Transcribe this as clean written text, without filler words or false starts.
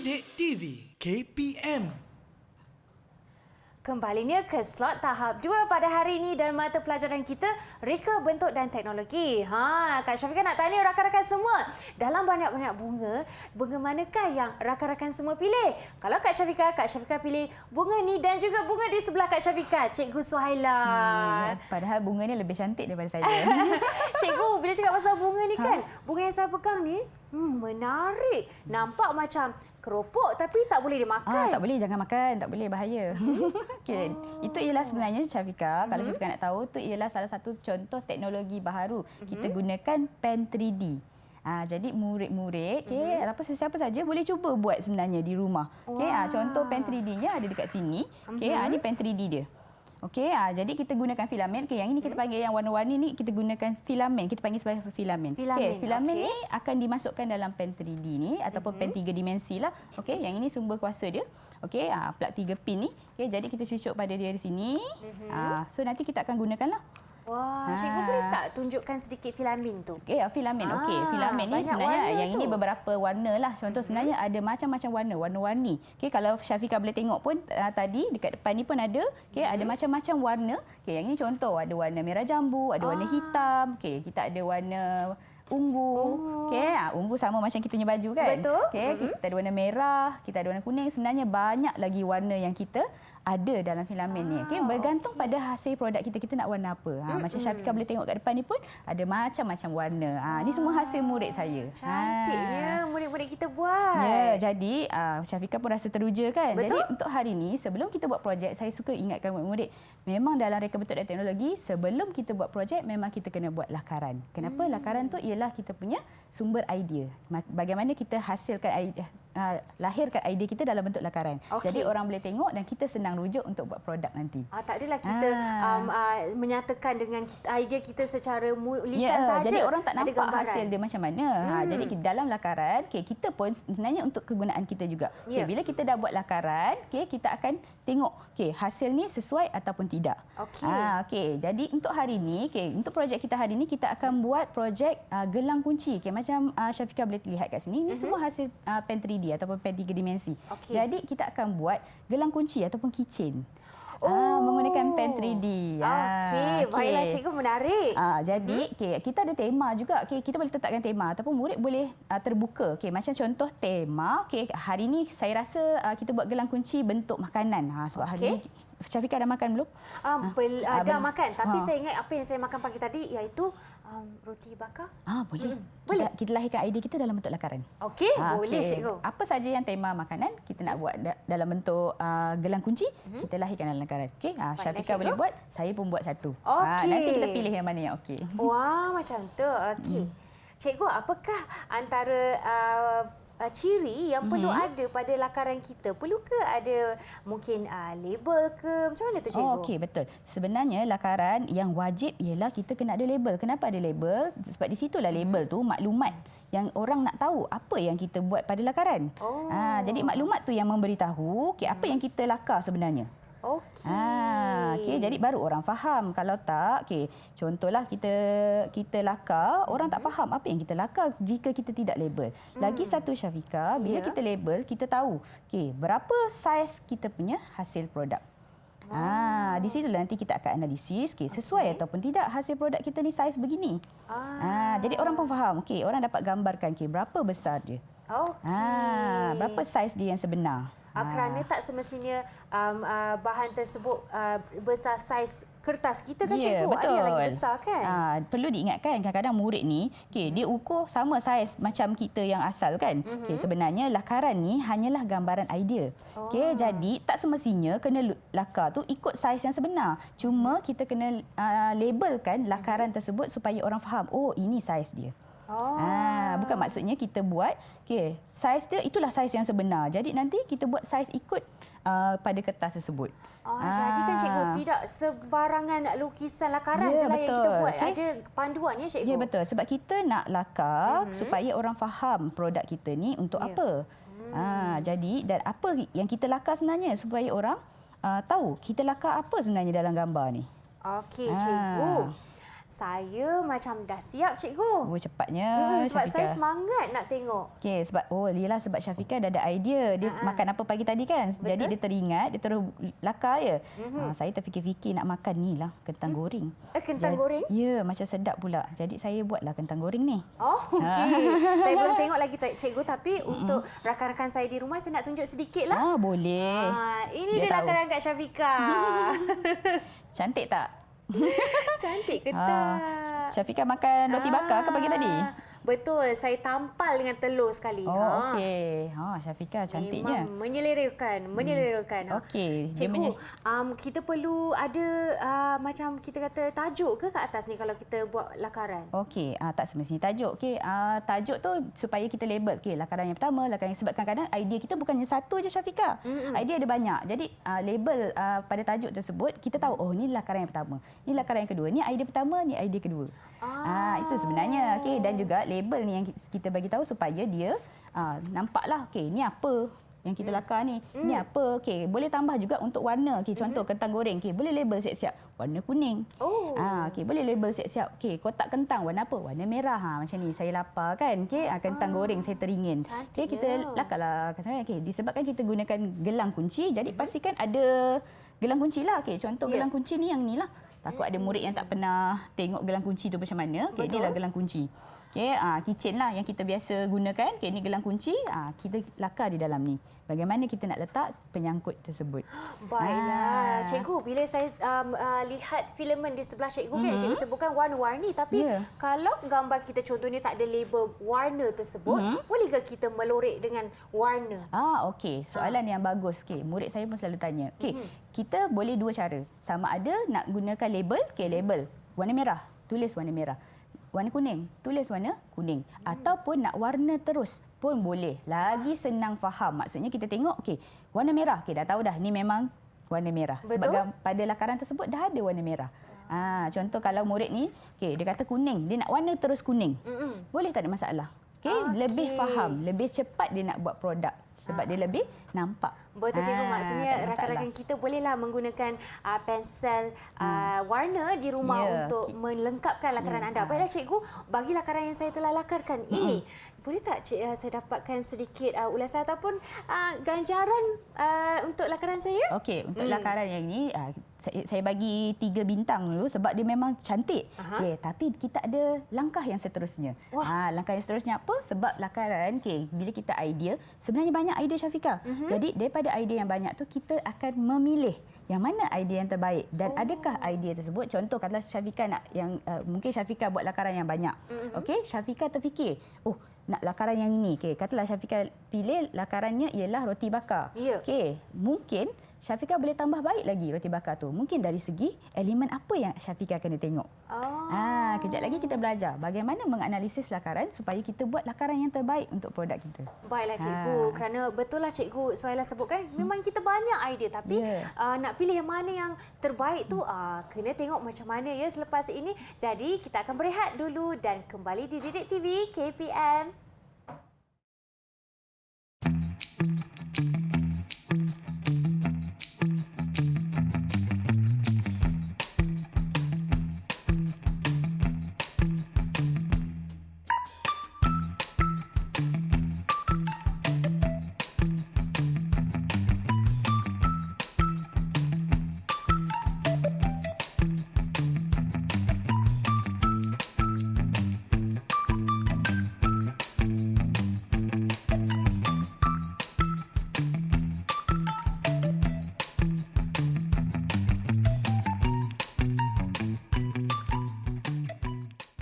Murid TV KPM. Kembalinya ke slot tahap 2 pada hari ini dan mata pelajaran kita reka bentuk dan teknologi. Kak Syafiqah nak tanya rakan-rakan semua. Dalam banyak-banyak bunga, bunga manakah yang rakan-rakan semua pilih? Kalau Kak Syafiqah pilih bunga ni dan juga bunga di sebelah Kak Syafiqah, Cikgu Suhaila. Padahal bunga ni lebih cantik daripada saya. Cikgu, bila cakap pasal bunga ni kan, bunga yang saya pegang ni menarik. Nampak macam keropok tapi tak boleh dimakan. Tak boleh, jangan makan. Tak boleh, bahaya. Okay. Itu ialah sebenarnya Syafiqah, kalau Syafiqah nak tahu, itu ialah salah satu contoh teknologi baharu. Kita gunakan pen 3D. Jadi murid-murid, ataupun sesiapa saja boleh cuba buat sebenarnya di rumah. Contoh pen 3D-nya ada dekat sini. Ini pen 3D dia. Jadi kita gunakan filamen. Yang ini kita panggil yang warna-warni ni kita gunakan filamen. Kita panggil sebagai filamen. Filamen ni akan dimasukkan dalam pen 3D ni ataupun pen 3 dimensi lah. Yang ini sumber kuasa dia. Plug 3 pin ni. Jadi kita cucuk pada dia di sini. So nanti kita akan gunakanlah. Wah, cikgu boleh tak tunjukkan sedikit filamen tu? Filamen. Filamen ni sebenarnya yang ini beberapa warna lah. Contoh sebenarnya ada macam-macam warna, warna-warni. Kalau Syafiqah boleh tengok pun tadi dekat depan ni pun ada. Ada macam-macam warna. Yang ini contoh ada warna merah jambu, ada warna hitam. Kita ada warna ungu. Ungu sama macam kita punya baju kan? Betul. Kita ada warna merah, kita ada warna kuning. Sebenarnya banyak lagi warna yang kita ada dalam filamen ni. Bergantung pada hasil produk kita nak warna apa. Macam Syafiqah boleh tengok kat depan ni pun ada macam-macam warna. Ni semua hasil murid saya. Cantiknya murid-murid kita buat. Jadi Syafiqah pun rasa teruja kan? Betul? Jadi untuk hari ni sebelum kita buat projek, saya suka ingatkan murid-murid, memang dalam reka bentuk dan teknologi, sebelum kita buat projek memang kita kena buat lakaran. Kenapa? Lakaran tu ialah kita punya sumber idea. Bagaimana kita hasilkan idea, lahirkan idea kita dalam bentuk lakaran. Jadi orang boleh tengok dan kita senang rujuk untuk buat produk nanti. Tak adalah kita menyatakan dengan idea kita secara lisan saja. Jadi orang tak nampak gambaran hasil dia macam mana. Jadi dalam lakaran, kita pun sebenarnya untuk kegunaan kita juga. Bila kita dah buat lakaran, kita akan tengok hasil ni sesuai ataupun tidak. Jadi untuk hari ni, untuk projek kita hari ni, kita akan buat projek gelang kunci. Macam Syafiqah boleh lihat kat sini, ini semua hasil pen 3D ataupun pen 3 dimensi. Jadi kita akan buat gelang kunci ataupun keychain. Menggunakan pen 3D. Baiklah cikgu, menarik. Jadi kita ada tema juga. Kita boleh tetapkan tema ataupun murid boleh terbuka. Macam contoh tema, hari ni saya rasa kita buat gelang kunci bentuk makanan. Sebab hari ni Syafiqah dah makan belum? Dah makan. Tapi saya ingat apa yang saya makan pagi tadi iaitu roti bakar. Boleh. Kita lahirkan idea kita dalam bentuk lakaran. Boleh cikgu. Apa saja yang tema makanan kita nak buat dalam bentuk gelang kunci, kita lahirkan dalam lakaran. Syafiqah boleh buat, saya pun buat satu. Nanti kita pilih yang mana yang okey. Wah, macam tu. Cikgu, apakah antara ciri yang perlu ada pada lakaran kita? Perlu ke ada mungkin label ke? Macam mana tu cikgu? Betul. Sebenarnya lakaran yang wajib ialah kita kena ada label. Kenapa ada label? Sebab di situlah label tu maklumat yang orang nak tahu apa yang kita buat pada lakaran. Jadi maklumat tu yang memberitahu apa yang kita lakar sebenarnya. Jadi baru orang faham. Kalau tak, contohlah kita lakar, orang tak faham apa yang kita lakar jika kita tidak label. Lagi satu Syafiqah, bila kita label, kita tahu berapa saiz kita punya hasil produk. Di situ nanti kita akan analisis sesuai ataupun tidak hasil produk kita ni saiz begini. Jadi orang pun faham. Orang dapat gambarkan berapa besar dia. Berapa saiz dia yang sebenar. Kerana tak semestinya bahan tersebut besar saiz kertas kita kan cikgu? Betul. Ada yang lagi besar kan? Perlu diingatkan kadang-kadang murid ni dia ukur sama saiz macam kita yang asal kan. Sebenarnya lakaran ni hanyalah gambaran idea. Jadi tak semestinya kena lakar tu ikut saiz yang sebenar. Cuma kita kena labelkan lakaran tersebut supaya orang faham, ini saiz dia. Bukan maksudnya kita buat saiz dia itulah saiz yang sebenar. Jadi nanti kita buat saiz ikut pada kertas tersebut. Jadi kan cikgu, tidak sebarangan lukisan lakaran je lah yang kita buat. Ada panduan ya cikgu? Betul. Sebab kita nak lakar supaya orang faham produk kita ni untuk apa. Jadi dan apa yang kita lakar sebenarnya supaya orang tahu kita lakar apa sebenarnya dalam gambar ni. Cikgu. Saya macam dah siap cikgu. Oh, cepatnya Sebab Syafiqah. saya semangat nak tengok. Okey, sebab Syafiqah dah ada idea. Dia makan apa pagi tadi kan. Betul. Jadi dia teringat, dia terus lakar je. Saya terfikir-fikir nak makan ni lah, kentang goreng. Kentang goreng? Ya, macam sedap pula. Jadi saya buatlah kentang goreng ni. Oh, okey. Saya belum tengok lagi cikgu, tapi untuk rakan-rakan saya di rumah saya nak tunjuk sedikit lah. Boleh. Ini dia Dia tahu. rakan Kak Syafiqah. Cantik tak? Cantik ke tak? Syafiqah makan roti bakar ke pagi tadi? Betul, saya tampal dengan telur sekali. Oh, okey. Syafiqah cantiknya. Memang menyelerakan. Okey. Dia Cikgu, kita perlu ada macam kita kata tajuk ke kat atas ni kalau kita buat lakaran? Okey, tak semestinya tajuk. Okey, tajuk tu supaya kita label. Okey, lakaran yang pertama, lakaran yang sebab kadang-kadang idea kita bukannya satu je Syafiqah. Idea ada banyak. Jadi label pada tajuk tersebut kita tahu ni lakaran yang pertama. Ni lakaran yang kedua. Ni idea pertama, ni idea kedua. Itu sebenarnya. Okey, dan juga label ni yang kita bagi tahu supaya dia nampaklah okey, ni apa yang kita lakar ni. Ni apa? Okey, boleh tambah juga untuk warna. Okey, contoh kentang goreng. Okey, boleh label siap-siap warna kuning. Okey, boleh label siap-siap. Okey, kotak kentang warna apa? Warna merah. Macam ni saya lapar kan. Okey, kentang goreng saya teringin. Okey, kita lakarlah katakan okey, disebabkan kita gunakan gelang kunci, jadi pastikan ada gelang kunci lah. Okey, contoh gelang kunci ni yang ni lah. Takut ada murid yang tak pernah tengok gelang kunci tu macam mana. Okey, inilah gelang kunci. Okey, kitchen lah yang kita biasa gunakan. Okey, ini gelang kunci. Kita lakar di dalam ni. Bagaimana kita nak letak penyangkut tersebut. Baiklah. Cikgu, bila saya lihat filamen di sebelah cikgu kan, cikgu sebutkan warna-warni. Tapi kalau gambar kita contohnya tak ada label warna tersebut, bolehkah kita melorek dengan warna? Okey. Soalan yang bagus. Okey, murid saya pun selalu tanya. Okey, kita boleh dua cara. Sama ada nak gunakan label. Okey, label. Warna merah. Tulis warna merah. Warna kuning, tulis warna kuning. Ataupun nak warna terus pun boleh. Lagi senang faham. Maksudnya kita tengok, okey, warna merah. Okey, dah tahu dah ni memang warna merah. Betul. Sebab pada lakaran tersebut dah ada warna merah. Contoh kalau murid ni, okey, dia kata kuning, dia nak warna terus kuning. Boleh, tak ada masalah. Okey, lebih faham, lebih cepat dia nak buat produk sebab dia lebih nampak. Betul cikgu, maksudnya rakan-rakan kita bolehlah menggunakan pensel warna di rumah untuk melengkapkan lakaran anda. Baiklah cikgu, bagi lakaran yang saya telah lakarkan ini, boleh tak saya dapatkan sedikit ulasan ataupun ganjaran untuk lakaran saya? Okey, untuk lakaran yang ini saya bagi 3 bintang dulu sebab dia memang cantik. Okey, tapi kita ada langkah yang seterusnya. Langkah yang seterusnya apa? Sebab lakaran, okey, bila kita idea, sebenarnya banyak idea Syafiqah. Jadi daripada idea yang banyak tu kita akan memilih yang mana idea yang terbaik dan adakah idea tersebut. Contoh kalau Syafiqah nak yang mungkin Syafiqah buat lakaran yang banyak. Okey, Syafiqah terfikir, nak lakaran yang ini. Okey, katalah Syafiqah pilih lakarannya ialah roti bakar. Okey, mungkin Syafiqah boleh tambah baik lagi roti bakar tu. Mungkin dari segi elemen apa yang Syafiqah kena tengok. Kejap lagi kita belajar bagaimana menganalisis lakaran supaya kita buat lakaran yang terbaik untuk produk kita. Baiklah cikgu, kerana betul lah cikgu Suhaila sebutkan, memang kita banyak idea tapi nak pilih yang mana yang terbaik tu kena tengok macam mana ya selepas ini. Jadi kita akan berehat dulu dan kembali di Didik TV KPM.